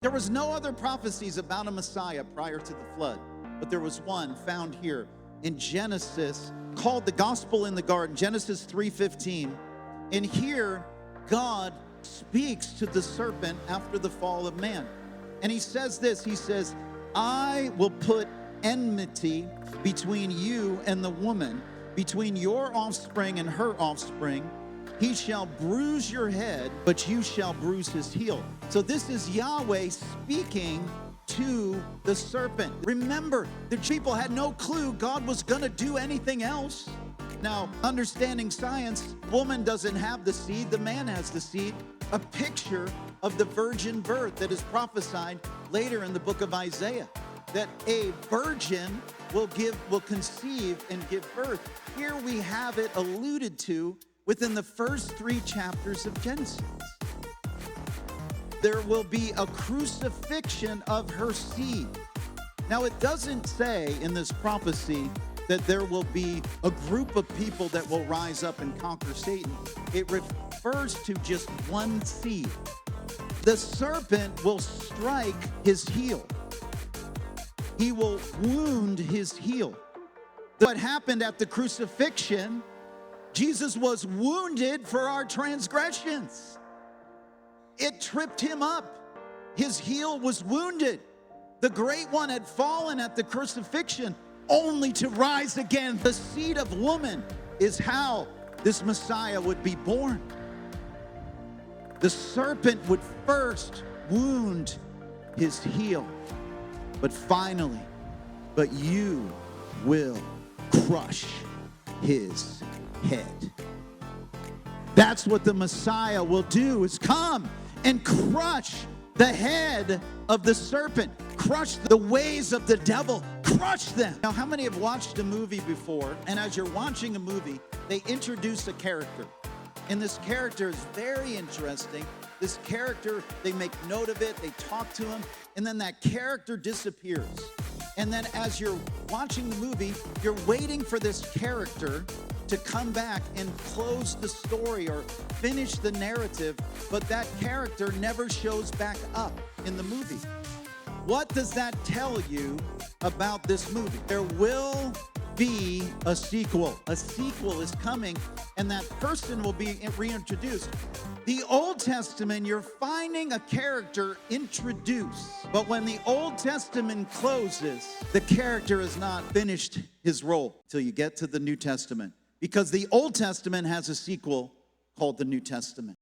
There was no other prophecies about a Messiah prior to the flood, but there was one found here in Genesis called the Gospel in the Garden, Genesis 3:15. And here, God speaks to the serpent after the fall of man. And he says this, he says, I will put enmity between you and the woman, between your offspring and her offspring. He shall bruise your head, but you shall bruise his heel. So this is Yahweh speaking to the serpent. Remember, the people had no clue God was going to do anything else. Now, understanding science, woman doesn't have the seed, the man has the seed. A picture of the virgin birth that is prophesied later in the book of Isaiah, that a virgin will conceive and give birth. Here we have it alluded to within the first 3 chapters of Genesis. There will be a crucifixion of her seed. Now, it doesn't say in this prophecy that there will be a group of people that will rise up and conquer Satan. It refers to just one seed. The serpent will strike his heel. He will wound his heel. What happened at the crucifixion, Jesus was wounded for our transgressions. It tripped him up. His heel was wounded. The great one had fallen at the crucifixion, only to rise again. The seed of woman is how this Messiah would be born. The serpent would first wound his heel, but finally, but you will crush his head. That's what the Messiah will do, is come and crush the head of the serpent, crush the ways of the devil, crush them. Now, how many have watched a movie before, and as you're watching a movie, they introduce a character, and this character is very interesting. This character, they make note of it, they talk to him, and then that character disappears. And then as you're watching the movie, you're waiting for this character to come back and close the story or finish the narrative, but that character never shows back up in the movie. What does that tell you about this movie? There will be a sequel. A sequel is coming, and that person will be reintroduced. The Old Testament, you're finding a character introduced, but when the Old Testament closes, the character has not finished his role till you get to the New Testament, because the Old Testament has a sequel called the New Testament.